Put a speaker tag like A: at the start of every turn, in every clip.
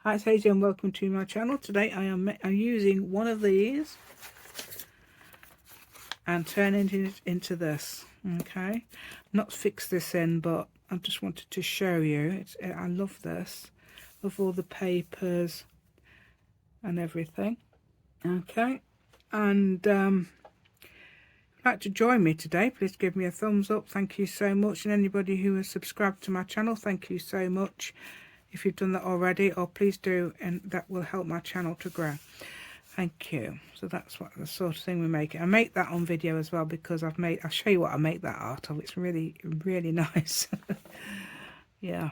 A: Hi, it's Hazy and welcome to my channel. Today I'm using one of these and turning it into this. Okay, not fix this in, but I just wanted to show you. I love this. Love all the papers and everything. Okay, and if you'd like to join me today, please give me a thumbs up. Thank you so much. And anybody who has subscribed to my channel, thank you so much. If you've done that already, or please do, and that will help my channel to grow. Thank you. So that's what the sort of thing we make. I make that on video as well because I'll show you what I make that out of. It's really nice. Yeah,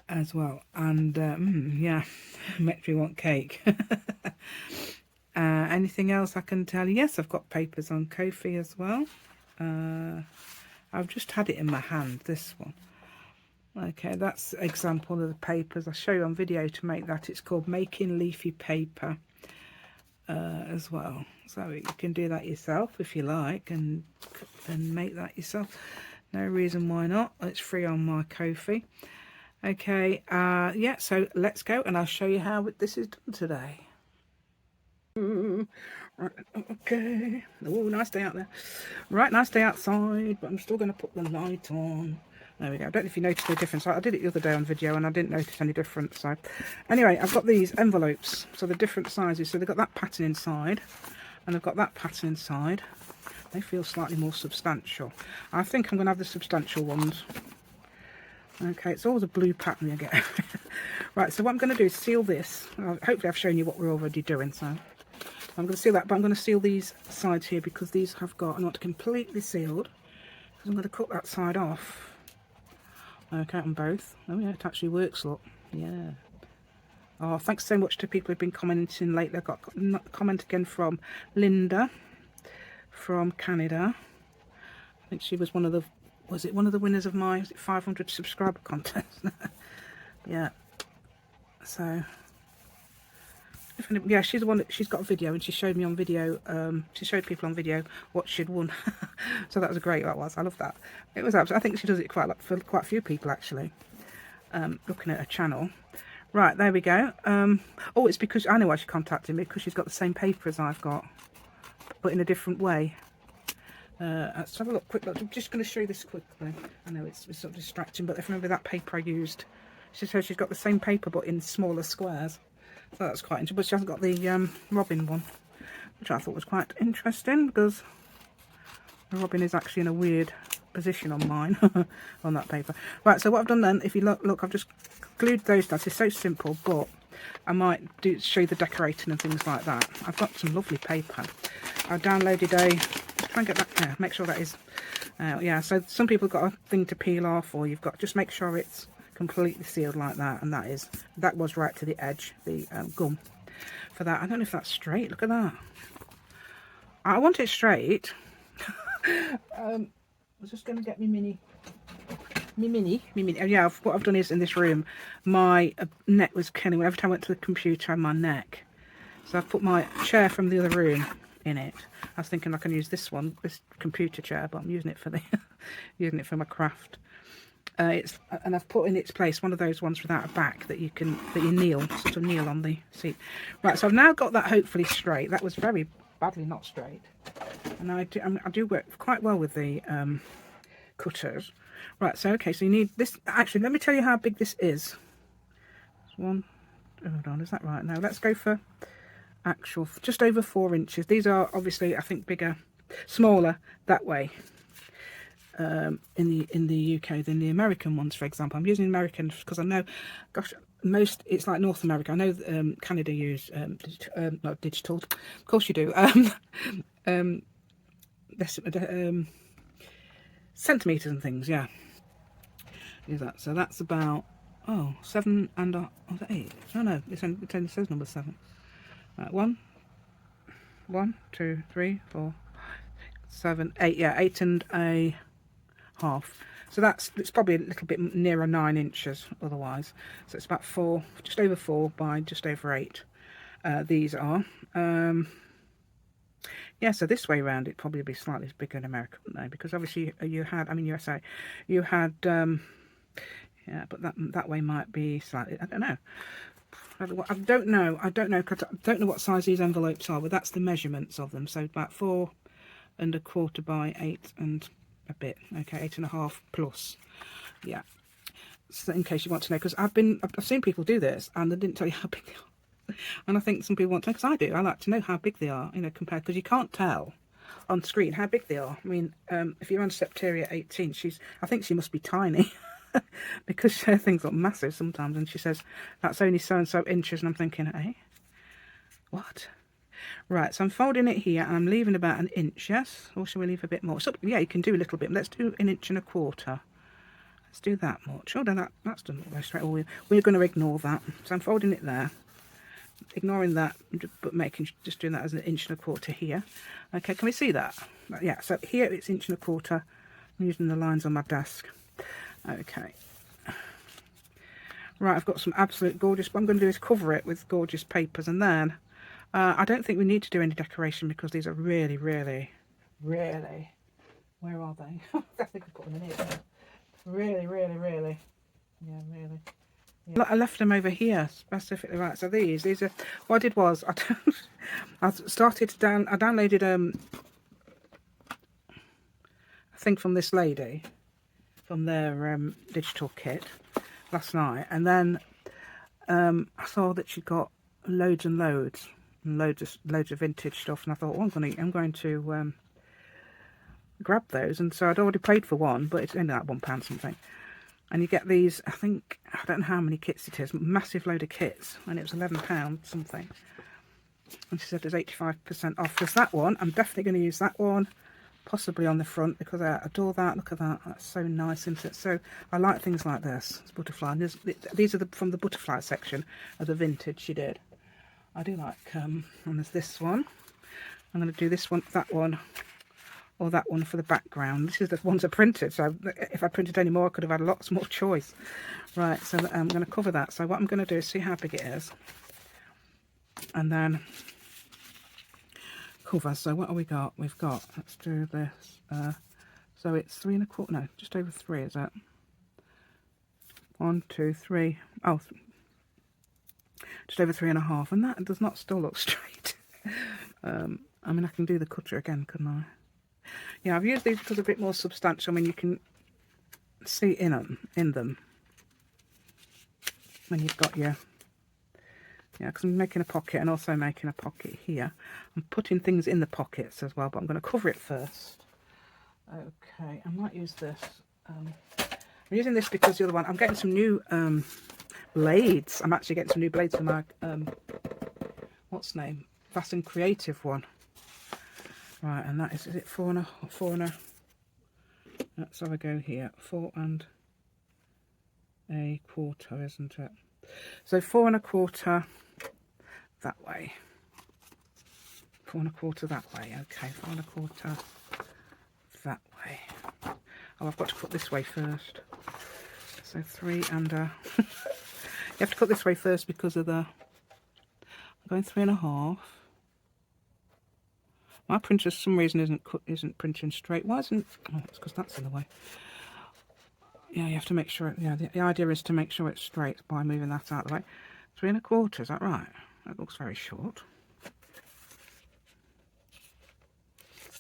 A: as well. And yeah, makes me want cake. Anything else I can tell you? Yes, I've got papers on Ko-fi as well. I've just had it in my hand, this one. Okay, that's an example of the papers. I'll show you on video to make that. It's called Making Leafy Paper as well. So you can do that yourself if you like and make that yourself. No reason why not. It's free on my Ko-fi. Okay, yeah, so let's go and I'll show you how this is done today. Right, okay. Oh, nice day out there. Right, nice day outside, but I'm still going to put the light on. There we go. I don't know if you noticed the difference. I did it the other day on video and I didn't notice any difference. So anyway, I've got these envelopes. So the different sizes. So they've got that pattern inside and I've got that pattern inside. They feel slightly more substantial. I think I'm going to have the substantial ones. Okay, it's always a blue pattern you get. Right, so what I'm going to do is seal this. Hopefully I've shown you what we're already doing. So I'm going to seal that, but I'm going to seal these sides here because these have got not completely sealed. So I'm going to cut that side off. Okay, on both. Oh yeah, it actually works, look. Yeah. Oh, thanks so much to people who've been commenting lately. I got a comment again from Linda from Canada. I think she was one of the, was it one of the winners of my 500 subscriber contest? Yeah. So, yeah, she's the one that she's got a video and she showed me on video. She showed people on video what she'd won. So that was great. That was. I love that. It was absolutely. I think she does it quite a lot for quite a few people actually. Looking at her channel. Right, there we go. Oh, it's because I know why she contacted me, because she's got the same paper as I've got, but in a different way. Let's have a look. Quick look. I'm just going to show you this quickly. I know it's sort of distracting, but if you remember that paper I used, she said she's got the same paper but in smaller squares. So that's quite interesting. But she hasn't got the robin one, which I thought was quite interesting because the robin is actually in a weird position on mine on that paper. Right, so what I've done then, if you look, I've just glued those down. It's so simple, but I might show you the decorating and things like that. I've got some lovely paper. I downloaded try and get that there, make sure that is yeah, so some people have got a thing to peel off, or you've got, just make sure it's completely sealed like that, and that was right to the edge, the gum for that. I don't know if that's straight. Look at that. I want it straight. I was just going to get me mini. Yeah, what I've done is in this room, my neck was killing me. Every time I went to the computer, my neck. So I've put my chair from the other room in it. I was thinking I can use this one, this computer chair, but I'm using it for the using it for my craft. And I've put in its place one of those ones without a back that you kneel, sort of kneel on the seat. Right, so I've now got that hopefully straight. That was very badly not straight, and I do work quite well with the cutters. Right, so okay, so you need this. Actually, let me tell you how big this is. One, hold on, is that right? Now let's go for actual, just over 4 inches. These are obviously, I think, bigger, smaller that way. In the UK than the American ones, for example. I'm using American because I know, gosh, most, it's like North America. I know Canada use not digital, of course you do. Centimeters and things, yeah. Use that. So that's about 7 and 8. Oh no, it only says number 7. Right, 1, 2, 3, 4, 7, 8. Yeah, 8 and a half. So it's probably a little bit nearer 9 inches otherwise. So it's about 4, just over 4 by just over 8. These are. Yeah, so this way around it'd probably be slightly bigger in America, wouldn't they? Because obviously you had, I mean USA, you had Yeah, but that way might be slightly, I don't know. I don't know, because I don't know what size these envelopes are, but that's the measurements of them. So about 4 1/4 by 8 and a bit. Okay, 8.5 plus. Yeah. So in case you want to know, because I've seen people do this and they didn't tell you how big they are. And I think some people want to know, because I do. I like to know how big they are, you know, compared, because you can't tell on screen how big they are. I mean, if you're on Septeria 18, I think she must be tiny. Because her things look massive sometimes, and she says that's only so and so inches, and I'm thinking, eh, what? Right, so I'm folding it here and I'm leaving about 1 inch, yes, or shall we leave a bit more? So yeah, you can do a little bit. Let's do 1.25 inches. Let's do that much. Oh, no, that's done all straight away. We're going to ignore that. So I'm folding it there, ignoring that, but just doing that as 1.25 inches here. Okay, can we see that? Yeah, so here it's 1.25 inches. I'm using the lines on my desk. Okay. Right, I've got some absolute gorgeous, what I'm going to do is cover it with gorgeous papers, and then I don't think we need to do any decoration because these are really, really, really, where are they? I think I put them in here. Really, really, really, yeah, really. Yeah. I left them over here specifically. Right, so these are, what I did was, I downloaded a thing from this lady, from their digital kit last night, and then I saw that she got loads and loads of vintage stuff, and I thought, well, I'm going to grab those. And so I'd already paid for one, but it's only like £1 something, and you get these, I think, I don't know how many kits it is, massive load of kits, and it was £11 something. And she said there's 85% off. There's that one. I'm definitely going to use that one, possibly on the front, because I adore that. Look at that, that's so nice, isn't it? So I like things like this. It's butterfly, and these are from the butterfly section of the vintage she did. I do like and there's this one. I'm going to do this one, that one, or that one for the background. This is the ones I printed, so if I printed any more I could have had lots more choice. Right, so I'm going to cover that. So what I'm going to do is see how big it is, and then cover. So what have we got? We've got, let's do this, so it's 3 1/4, no, just over 3, is that? 1 2 3, oh, just over 3.5, and that does not still look straight. I mean, I can do the cutter again, couldn't I? Yeah, I've used these because they're a bit more substantial. I mean, you can see in them when you've got your, yeah, because I'm making a pocket and also making a pocket here. I'm putting things in the pockets as well, but I'm going to cover it first. Okay, I might use this. I'm using this because the other one, I'm getting some new blades. I'm actually getting some new blades for my, what's the name? Fast and Creative one. Right, and that is it 4 1/4? That's how I go here. 4 1/4, isn't it? So 4 1/4 that way. 4 1/4 that way. Okay, 4 1/4 that way. Oh, I've got to cut this way first. So 3 and you have to cut this way first because of the, I'm going 3 1/2. My printer, for some reason, isn't printing straight. Why isn't? Oh, it's because that's in the way. Yeah, you have to make sure. Yeah, the idea is to make sure it's straight by moving that out of the way. 3 1/4. Is that right? That looks very short.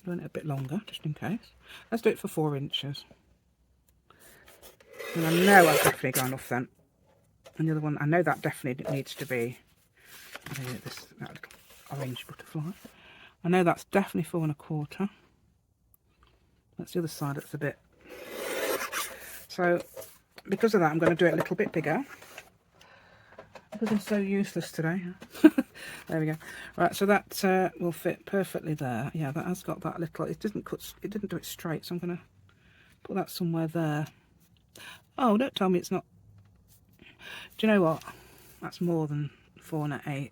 A: Doing it a bit longer, just in case. Let's do it for 4 inches. And I know I've definitely gone off then. And the other one, I know that definitely needs to be that little orange butterfly. I know that's definitely 4 1/4. That's the other side, that's a bit. So, because of that, I'm going to do it a little bit bigger. Because I'm so useless today. There we go. Right, so that will fit perfectly there. Yeah, that has got that little, it didn't do it straight, so I'm going to put that somewhere there. Oh, don't tell me it's not. Do you know what? That's more than 4 1/8.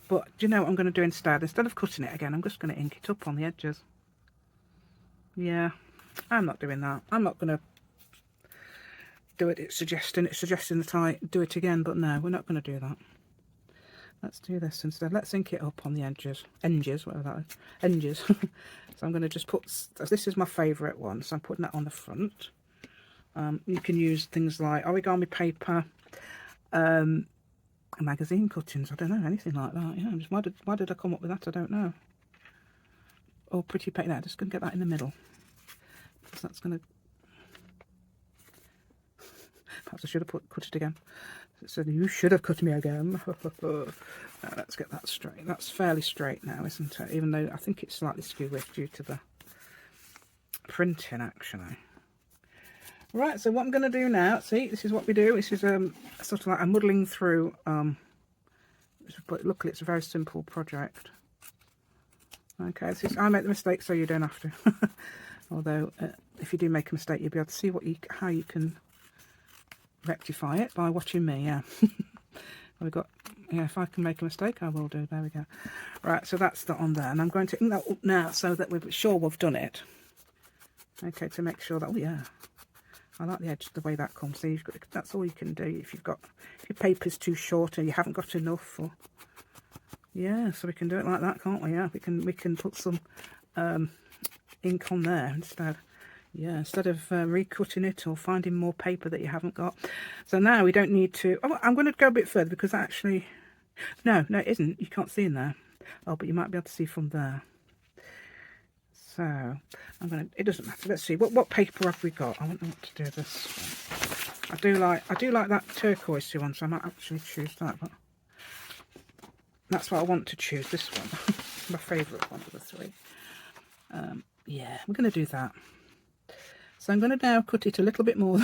A: But do you know what I'm going to do instead? Instead of cutting it again, I'm just going to ink it up on the edges. Yeah, I'm not doing that. I'm not going to do it. It's suggesting that I do it again, but no, we're not going to do that. Let's do this instead. Let's ink it up on the edges. Whatever that is. Edges. So I'm going to just put, this is my favourite one, so I'm putting that on the front. You can use things like origami paper, magazine cuttings, I don't know, anything like that. Yeah, just why did I come up with that? I don't know. Or pretty paper. No, just going to get that in the middle, because that's going to... Perhaps I should have cut it again. So you should have cut me again. Now, let's get that straight. That's fairly straight now, isn't it? Even though I think it's slightly skew-whiffed due to the printing, actually. Right, so what I'm going to do now, see, this is what we do. This is sort of like a muddling through, but luckily it's a very simple project. Okay, this is, I make the mistake so you don't have to. Although, if you do make a mistake, you'll be able to see how you can rectify it by watching me, yeah. We've got, yeah, if I can make a mistake, I will do. There we go. Right, so that's that on there. And I'm going to ink that up now so that we're sure we've done it. Okay, to make sure that, oh yeah. I like the edge, the way that comes. So you've got, that's all you can do if your paper's too short or you haven't got enough. Or, yeah, so we can do it like that, can't we? Yeah, we can put some ink on there instead. Yeah, instead of recutting it or finding more paper that you haven't got. So now we don't need to... Oh, I'm going to go a bit further because actually... No, it isn't. You can't see in there. Oh, but you might be able to see from there. So, I'm going to... It doesn't matter. Let's see. What paper have we got? I want to do this one. I do like that turquoise one, so I might actually choose that. But that's what I want to choose, this one. My favourite one of the three. Yeah, we're going to do that. So I'm going to now cut it a little bit more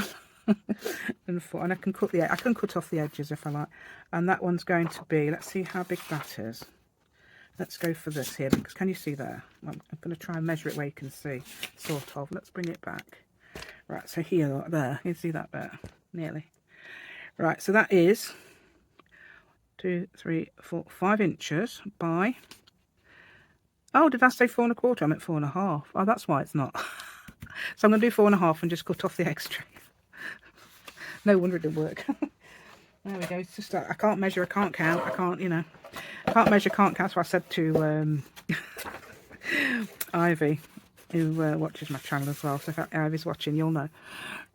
A: than 4, and I can cut off the edges if I like. And that one's going to be, let's see how big that is. Let's go for this here, because can you see there? I'm going to try and measure it where you can see, sort of. Let's bring it back. Right, so here, there, you can see that there, nearly. Right, so that is 2, 3, 4, 5 inches by... Oh, did I say 4 1/4? I meant 4 1/2. Oh, that's why it's not. So I'm going to do 4 1/2 and just cut off the extra. No wonder it didn't work. There we go. It's just I can't measure, I can't count, I can't, you know, can't measure, can't count. So I said to Ivy, who watches my channel as well. So if Ivy's watching, you'll know.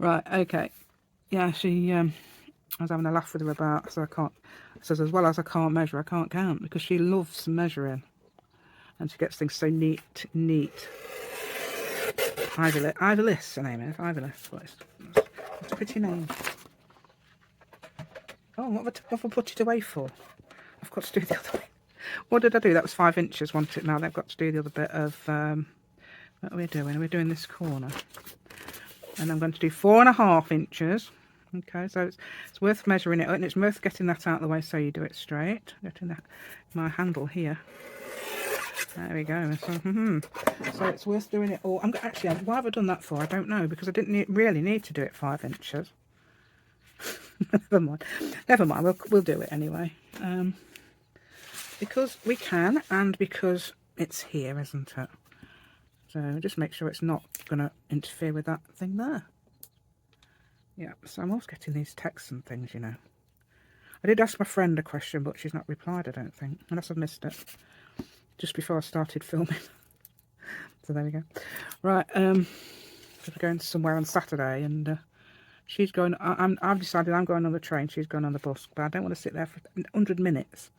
A: Right, okay. Yeah, she, I was having a laugh with her about, so I can't, says as well as I can't measure, I can't count, because she loves measuring. And she gets things so neat. Ivyliss, her name is. Ivyliss. It's a pretty name. Oh, what have I put it away for? I've got to do the other way. What did I do? That was 5 inches, wasn't it? Now they've got to do the other bit of... what are we doing? We're doing this corner. And I'm going to do 4 1/2 inches. Okay, so it's worth measuring it, and it's worth getting that out of the way so you do it straight. Getting that my handle here. There we go. So it's worth doing it all. Actually, why have I done that for? I don't know, because I didn't really need to do it 5 inches. Never mind. We'll do it anyway. Because we can, and because it's here, isn't it? So just make sure it's not going to interfere with that thing there. Yeah. So I'm always getting these texts and things, you know. I did ask my friend a question, but she's not replied, I don't think, unless I've missed it. Just before I started filming. So there we go. Right, we're going somewhere on Saturday, and she's going... I've decided I'm going on the train, she's going on the bus, but I don't want to sit there for 100 minutes.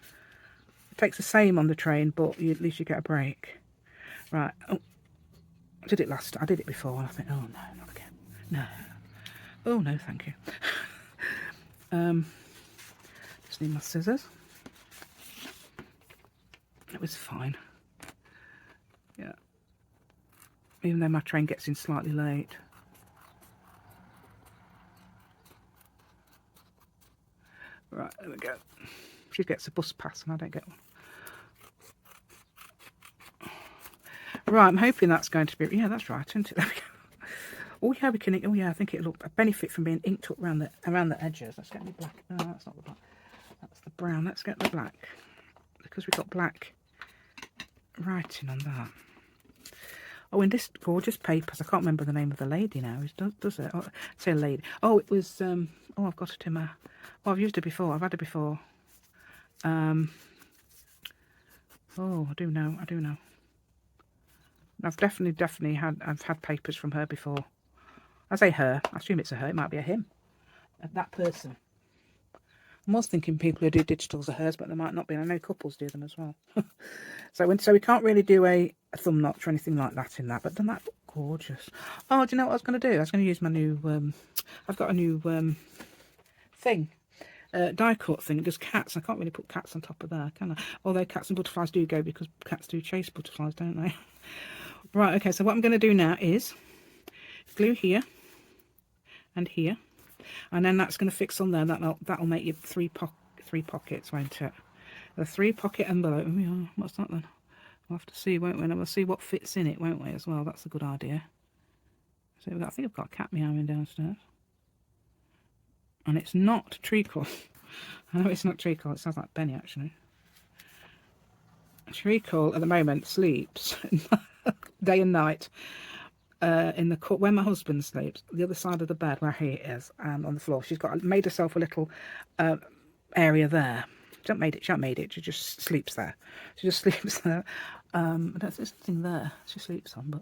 A: It takes the same on the train, but at least you get a break. Right, oh, I did it last... I did it before, and I think, oh no, not again. No. Oh no, thank you. Just need my scissors. It was fine. Yeah. Even though my train gets in slightly late. Right, there we go. She gets a bus pass and I don't get one. Right, I'm hoping that's going to be... Yeah, that's right, isn't it? There we go. Oh yeah, we can... Oh yeah, I think it'll benefit from being inked up around the edges. Let's get the black. No, that's not the black. That's the brown. Let's get the black. Because we've got black writing on that. Oh, in this gorgeous papers, I can't remember the name of the lady now. Does it? Oh, say a lady. Oh, it was. Oh, I've got it in my. Oh, I've used it before. I've had it before. Oh, I do know. I've definitely had. I've had papers from her before. I say her, I assume it's a her, it might be a him. That person. I was thinking people who do digitals are hers, but there might not be. I know couples do them as well. So we can't really do a thumb notch or anything like that in that, but doesn't that look gorgeous? Oh, do you know what I was going to do? I was going to use my new, I've got a new thing, die cut thing. It does cats. I can't really put cats on top of there, can I? Although cats and butterflies do go, because cats do chase butterflies, don't they? Right, okay, so what I'm going to do now is glue here and here. And then that's going to fix on there. That'll make you three pockets, won't it? The 3-pocket envelope. Oh, what's that then? We'll have to see, won't we? And we'll see what fits in it, won't we, as well? That's a good idea. So I think I've got a cat meowing downstairs. And it's not treacle. I know it's not treacle. It sounds like Benny, actually. Treacle at the moment sleeps day and night. In the where my husband sleeps, the other side of the bed where he is, and on the floor. She's made herself a little area there. She hasn't made it. She just sleeps there. She just sleeps there. There's this thing there she sleeps on, but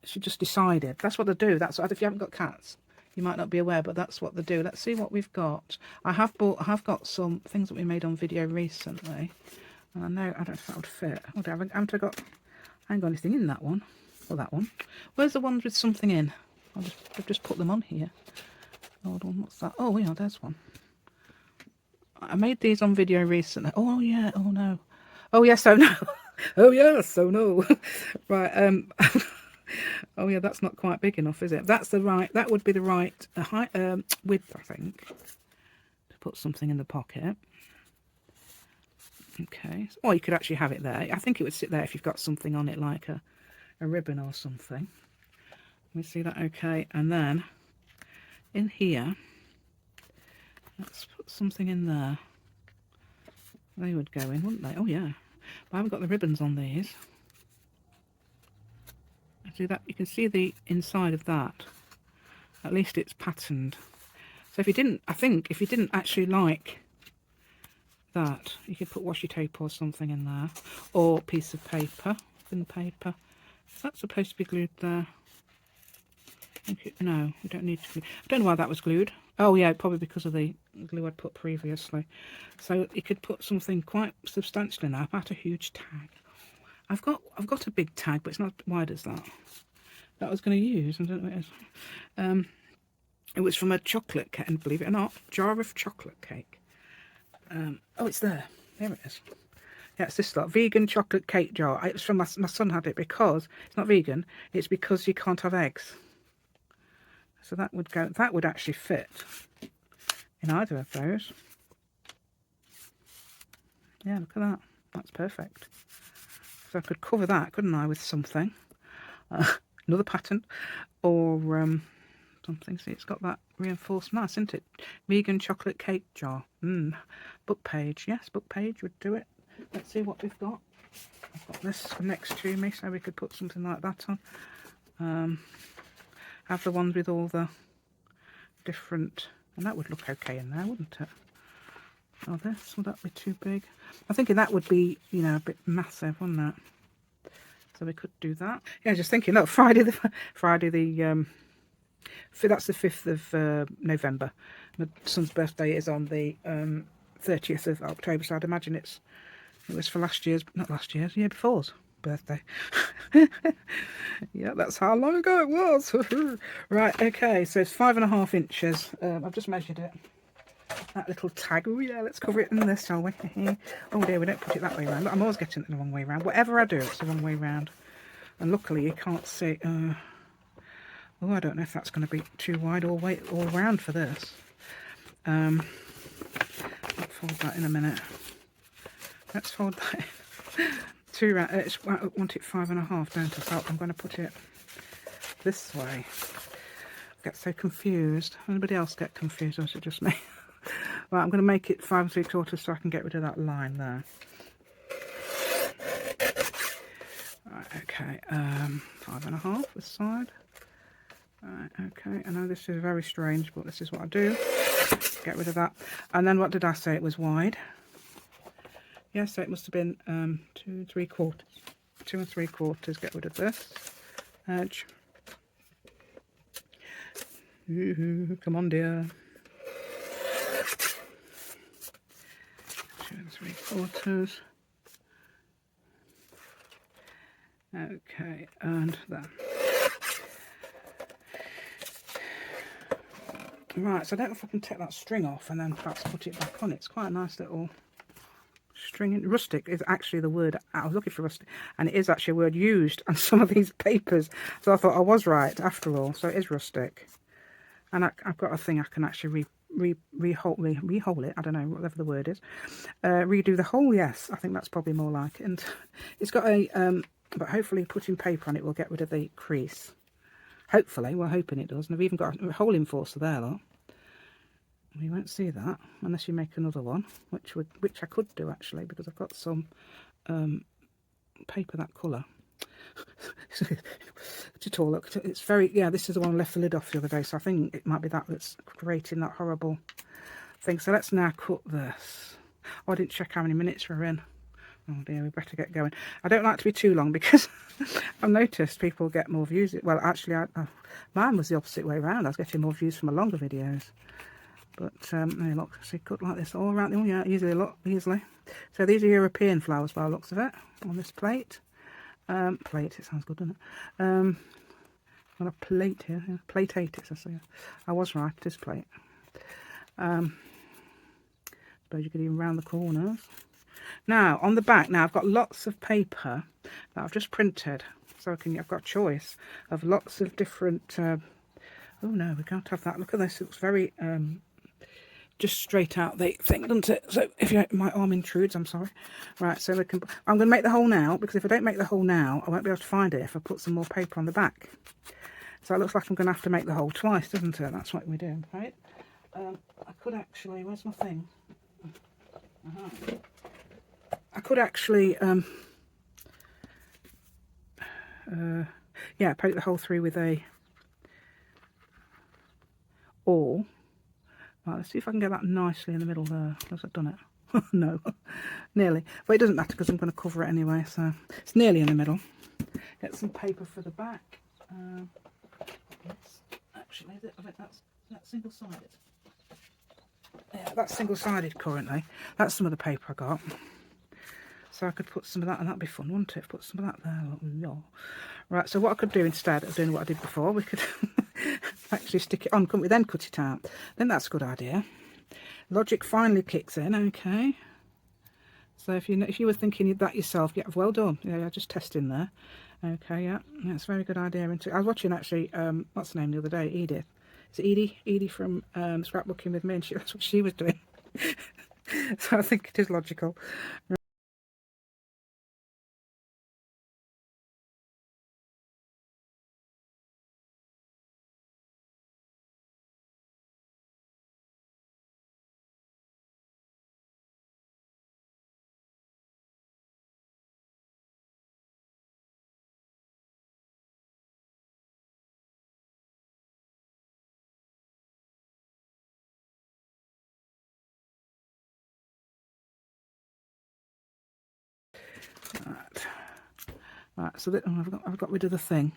A: she just decided. That's what they do. That's what, if you haven't got cats, you might not be aware, but that's what they do. Let's see what we've got. I have got some things that we made on video recently. And I don't know if that would fit. I haven't got anything in that one. Or that one. Where's the ones with something in? I've just put them on here. Hold on, what's that? Oh yeah, there's one. I made these on video recently. Oh yeah, oh no. Oh yes, oh no. Oh yes, oh no. Right, oh yeah, that's not quite big enough, is it? That would be the right height, width, I think, to put something in the pocket. Okay, or you could actually have it there. I think it would sit there if you've got something on it, like a ribbon or something. Let me see that. Okay, and then in here, let's put something in there. They would go in, wouldn't they? Oh yeah, but I haven't got the ribbons on these. See that? You can see the inside of that. At least it's patterned. So if you didn't, I think if you didn't actually like that, you could put washi tape or something in there, or a piece of paper, thin paper. Is that supposed to be glued there? No, we don't need to glue. I don't know why that was glued. Oh yeah, probably because of the glue I'd put previously. So you could put something quite substantial in there. I've had a huge tag. I've got a big tag, but it's not as wide as that. That I was going to use. I don't know what it is. It was from a chocolate cake, and believe it or not, jar of chocolate cake. Oh, it's there. There it is. Yeah, it's this lot. Vegan chocolate cake jar. It's from my son had it because it's not vegan. It's because you can't have eggs. So that would go. That would actually fit in either of those. Yeah, look at that. That's perfect. So I could cover that, couldn't I, with something, another pattern, or something. See, it's got that reinforced mass, isn't it? Vegan chocolate cake jar. Book page. Yes, book page would do it. Let's see what we've got. I've got this next to me, so we could put something like that on. Have the ones with all the different, and that would look okay in there, wouldn't it? Oh, this, would that be too big? I'm thinking that would be, you know, a bit massive, wouldn't it? So we could do that. Yeah, just thinking, look, Friday the that's the 5th of November. My son's birthday is on the 30th of October, so I'd imagine it was for year before's birthday. Yeah, that's how long ago it was. Right, okay, so it's 5.5 inches. I've just measured it. That little tag. Oh yeah, let's cover it in this, shall we? Oh dear, we don't put it that way around. I'm always getting it the wrong way around. Whatever I do, it's the wrong way around. And luckily you can't see. Oh, I don't know if that's going to be too wide all round for this. I'll fold that in a minute. Let's fold that in. I want it 5.5, don't I? So I'm going to put it this way. I get so confused. Anybody else get confused, or is it just me? Right, I'm going to make it 5 3/4 so I can get rid of that line there. Right, okay, 5.5 this side. Right, okay, I know this is very strange, but this is what I do. Get rid of that. And then what did I say? It was wide. Yes, so it must have been 2 3/4. 2 3/4. Get rid of this edge. Come on, dear. 2 3/4. Okay, and there. Right, so I don't know if I can take that string off and then perhaps put it back on. It's quite a nice little string. Rustic is actually the word. I was looking for rustic, and it is actually a word used on some of these papers. So I thought I was right after all. So it is rustic, and I've got a thing I can actually rehole it. I don't know, whatever the word is. Redo the hole. Yes, I think that's probably more like it. And it's got a but hopefully putting paper on it will get rid of the crease. Hopefully, we're hoping it does. And I've even got a hole enforcer there, look. You won't see that unless you make another one, which I could do actually, because I've got some paper that colour. Just all look, it's very, yeah, this is the one I left the lid off the other day, so I think it might be that that's creating that horrible thing. So let's now cut this. Oh, I didn't check how many minutes we're in. Oh dear, we better get going. I don't like to be too long because I've noticed people get more views. Well, actually, mine was the opposite way around. I was getting more views from my longer videos. But there, look, see, cut like this all around. Oh yeah, easily, look, easily. So these are European flowers by the looks of it on this plate. Plate, it sounds good, doesn't it? Got a plate here. Yeah, plate 8, it says. So yeah. I was right, it is plate. Suppose you could even round the corners. Now, on the back, now I've got lots of paper that I've just printed. So I've got a choice of lots of different... oh no, we can't have that. Look at this, it looks very... just straight out the thing, doesn't it? So if my arm intrudes, I'm sorry. Right, so I'm going to make the hole now, because if I don't make the hole now, I won't be able to find it if I put some more paper on the back. So it looks like I'm going to have to make the hole twice, doesn't it? That's what we're doing, right? I could actually, where's my thing? I could actually, yeah, poke the hole through with a awl. Right, let's see if I can get that nicely in the middle there. Has that done it? No, nearly. But it doesn't matter because I'm going to cover it anyway, so it's nearly in the middle. Get some paper for the back. Actually, I think that's single-sided. Yeah, that's single-sided currently. That's some of the paper I got. So I could put some of that, and that'd be fun, wouldn't it? Put some of that there. Right, so what I could do instead of doing what I did before, we could actually stick it on, couldn't we? Then cut it out. Then that's a good idea. Logic finally kicks in, okay. So if you were thinking that yourself, yeah, well done. Yeah, just testing there. Okay, yeah, that's a very good idea. I was watching actually, what's the name the other day? Edith. Is it Edie? Edie from Scrapbooking with Me, and that's what she was doing. So I think it is logical. Right, so I've got rid of the thing.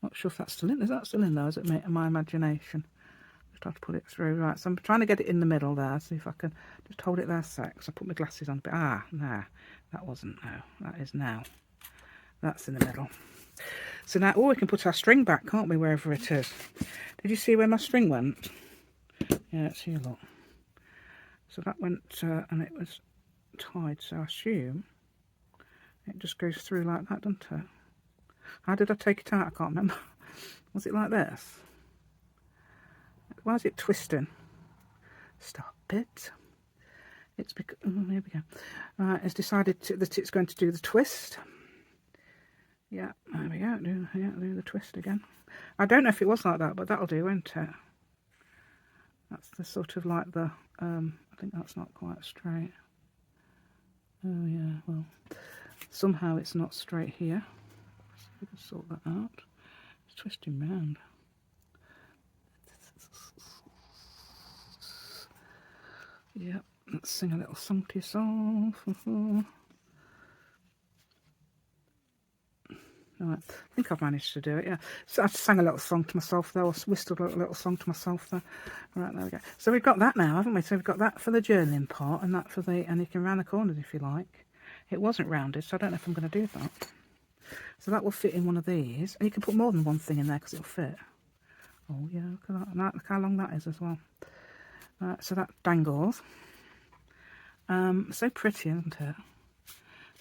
A: Not sure if that's still in. Is that still in there? Is it my imagination? Just have to put it through. Right, so I'm trying to get it in the middle there. See if I can just hold it there a sec. So I put my glasses on. But nah, that wasn't. No, that is now. That's in the middle. So now, we can put our string back, can't we? Wherever it is. Did you see where my string went? Yeah, it's here. Look. So that went, and it was tied. So I assume it just goes through like that, doesn't it? How did I take it out? I can't remember. Was it like this? Why is it twisting? Stop it. It's because, oh, here we go. It's decided that it's going to do the twist. Yeah, there we go. Do the twist again. I don't know if it was like that, but that'll do, won't it? That's the sort of like the, I think that's not quite straight. Oh yeah, well, somehow it's not straight here. So we can sort that out. It's twisting round. Yep, let's sing a little song to yourself. Right. I think I've managed to do it, yeah. So I sang a little song to myself there, or whistled a little song to myself there. Right, there we go. So we've got that now, haven't we? So we've got that for the journaling part, and that for the, and you can round the corners if you like. It wasn't rounded, so I don't know if I'm going to do that. So that will fit in one of these, and you can put more than one thing in there because it'll fit. Oh yeah, look at that. And look how long that is as well. So that dangles. So pretty, isn't it?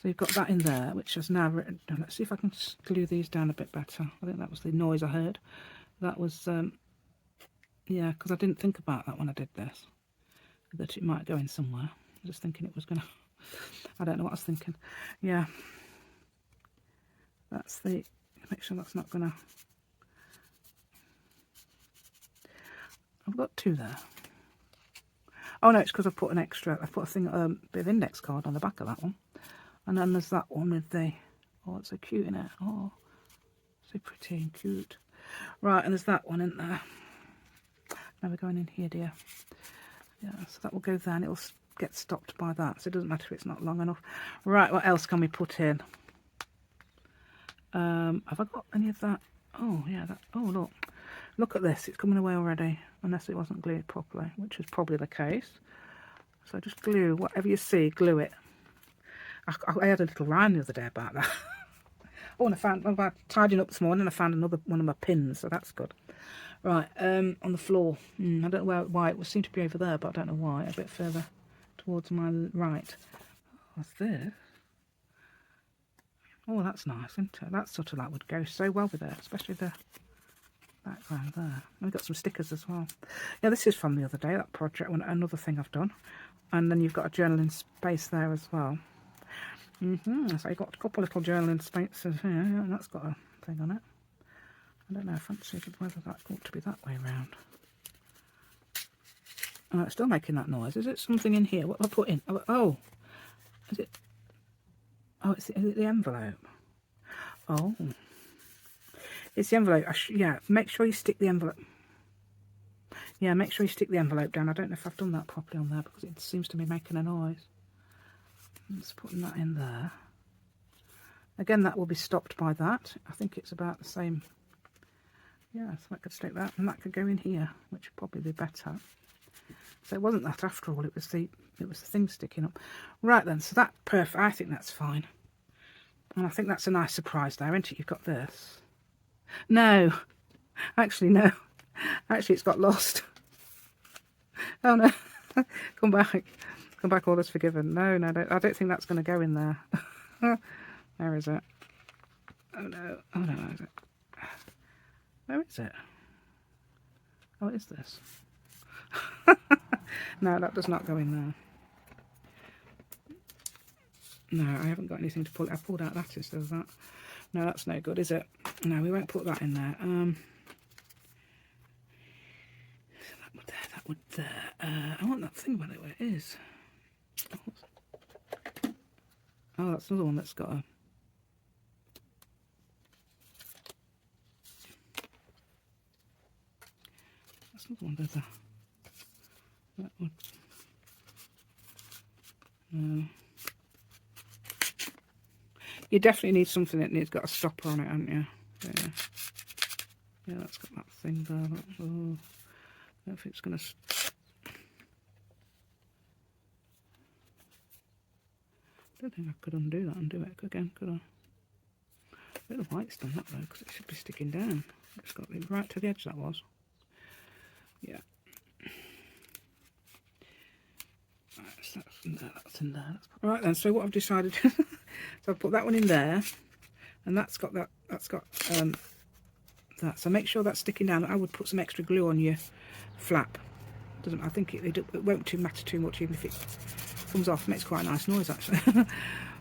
A: So you've got that in there, which is now written down. Let's see if I can glue these down a bit better. I think that was the noise I heard. That was, yeah, because I didn't think about that when I did this, that it might go in somewhere. I was just thinking it was going to, I don't know what I was thinking. Yeah, that's the, make sure that's not going to, I've got two there. Oh no, it's because I've put an extra, I've put a thing, bit of index card on the back of that one. And then there's that one with the, oh, it's so cute in it. Oh, so pretty and cute. Right, and there's that one in there. Now we're going in here, dear. Yeah, so that will go there and it'll get stopped by that. So it doesn't matter if it's not long enough. Right, what else can we put in? Have I got any of that? Oh, yeah, that, oh, look. Look at this, it's coming away already. Unless it wasn't glued properly, which is probably the case. So just glue, whatever you see, glue it. I had a little rhyme the other day about that. Oh, and I found, about tidying up this morning, I found another one of my pins, so that's good. Right, on the floor. I don't know why it would seem to be over there, but I don't know why. A bit further towards my right. What's this? Oh, that's nice, isn't it? That sort of like would go so well with it, especially the background there. And we've got some stickers as well. Yeah, this is from the other day, that project, another thing I've done. And then you've got a journaling space there as well. So you've got a couple of little journaling spaces here, and that's got a thing on it. I don't know, I fancy whether that ought to be that way round. Oh, it's still making that noise. Is it something in here? What have I put in? Oh, is it? Oh, is it the envelope? Oh, it's the envelope. Yeah, make sure you stick the envelope. Yeah, make sure you stick the envelope down. I don't know if I've done that properly on there because it seems to be making a noise. I'm just putting that in there. Again, that will be stopped by that. I think it's about the same. Yeah, so I could stick that, and that could go in here, which would probably be better. So it wasn't that after all. It was the thing sticking up. Right then, so that's perfect. I think that's fine, and I think that's a nice surprise there, isn't it? You've got this. No, actually no. Actually, it's got lost. Oh no! Come back. Come back, all is forgiven. No, no, I don't think that's going to go in there. Where is it? Oh no, oh no, where is it? Where is it? Oh, what is this? No, that does not go in there. No, I haven't got anything to pull. I pulled out that instead of that. No, that's no good, is it? No, we won't put that in there. That would there. I want that thing, by the way, it is. Oh, that's another one that's got a... That's another one, there's a... That one. No. You definitely need something that needs got a stopper on it, haven't you? Yeah. Yeah, that's got that thing there. Oh, I don't know if it's going to... I don't think I could undo that and do it again, could I? I don't know why it's done that though, because it should be sticking down. It's got it right to the edge, that was. Yeah. Right, so that's in there, that's in there. Right then, so what I've decided, so I've put that one in there, and that's got that, that. So make sure that's sticking down. I would put some extra glue on your flap. I think it won't matter too much, even if it comes off. It makes quite a nice noise actually.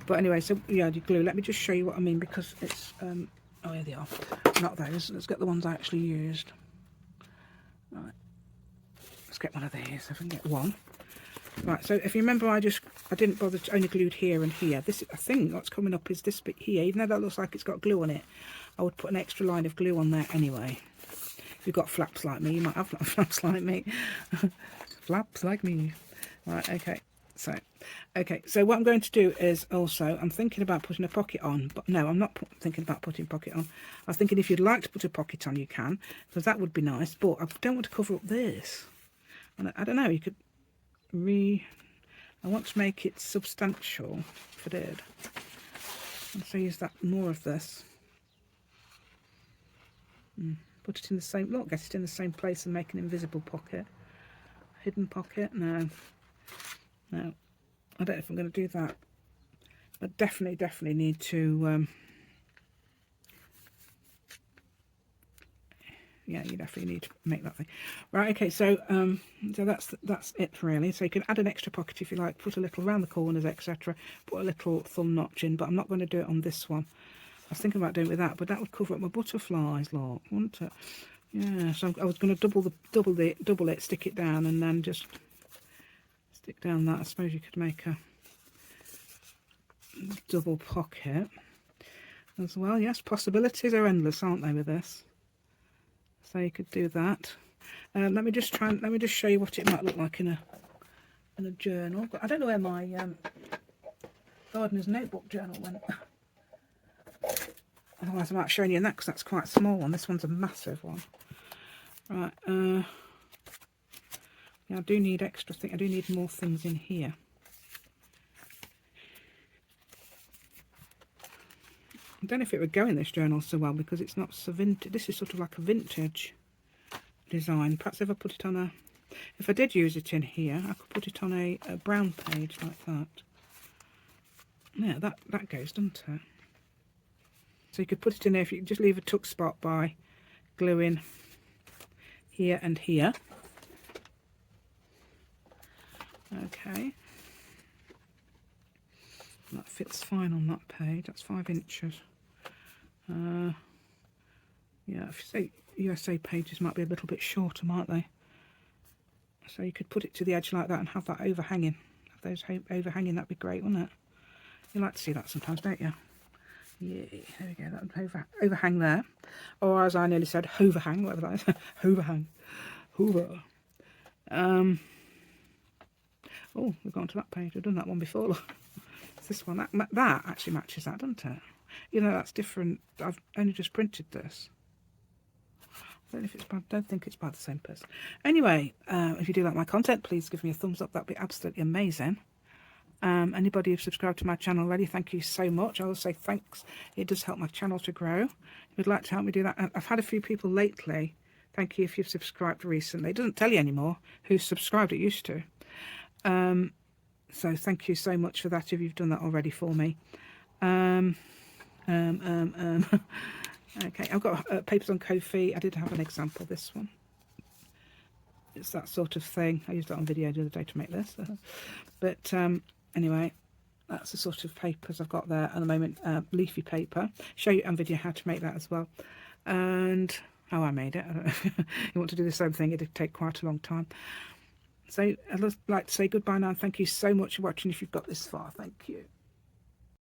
A: But anyway, so yeah, the glue. Let me just show you what I mean, because it's oh, here they are. Not those. Let's get the ones I actually used. Right. Let's get one of these. If I can get one. Right. So if you remember, I didn't bother to only glued here and here. This, I think what's coming up is this bit here. Even though that looks like it's got glue on it, I would put an extra line of glue on there anyway. If you've got flaps like me, you might have flaps like me. Flaps like me. Right, okay. So, okay, so what I'm going to do is also, I'm thinking about putting a pocket on, but no, I'm not thinking about putting a pocket on. I was thinking if you'd like to put a pocket on, you can, because that would be nice, but I don't want to cover up this. And I don't know, you could I want to make it substantial, if I did. And so use that more of this. Put it in the same, look, get it in the same place and make an invisible pocket. Hidden pocket, no. No, I don't know if I'm going to do that. But definitely need to, yeah, you definitely need to make that thing. Right, okay, so so that's it really. So you can add an extra pocket if you like, put a little around the corners, etc. Put a little thumb notch in, but I'm not going to do it on this one. I was thinking about doing it with that, but that would cover up my butterflies, look, wouldn't it? Yeah, so I was going to double it, stick it down, and then just stick down that. I suppose you could make a double pocket as well. Yes, possibilities are endless, aren't they, with this? So you could do that. Let me just show you what it might look like in a journal. But I don't know where my gardener's notebook journal went. Otherwise I might show you in that, because that's quite a small one. This one's a massive one. Right. Yeah, I do need extra things. I do need more things in here. I don't know if it would go in this journal so well, because it's not so vintage. This is sort of like a vintage design. Perhaps if I put it on a, if I did use it in here, I could put it on a brown page like that. Yeah, that goes, doesn't it? So you could put it in there if you just leave a tuck spot by gluing here and here. Okay. That fits fine on that page. That's 5 inches. Yeah, if you say USA pages might be a little bit shorter, might they? So you could put it to the edge like that and have that overhanging. Have those overhanging, that'd be great, wouldn't it? You like to see that sometimes, don't you? Yeah, there we go. That would overhang there, or as I nearly said, hoverhang, whatever that is. Hoverhang, hoover. Oh, we've gone to that page. We've done that one before. It's this one. That actually matches that, doesn't it? You know, that's different. I've only just printed this. I don't know if it's by, don't think it's by the same person. Anyway, if you do like my content, please give me a thumbs up. That'd be absolutely amazing. Anybody who's subscribed to my channel already, thank you so much. I will say thanks. It does help my channel to grow. If you'd like to help me do that, I've had a few people lately. Thank you if you've subscribed recently. It doesn't tell you anymore who's subscribed. It used to. So thank you so much for that if you've done that already for me. Okay, I've got papers on Ko-fi. I did have an example, this one. It's that sort of thing. I used that on video the other day to make this. But anyway, that's the sort of papers I've got there at the moment. Leafy paper. Show you on video how to make that as well. And how I made it. I don't know if you want to do the same thing. It'd take quite a long time. So I'd like to say goodbye now, and thank you so much for watching if you've got this far. Thank you.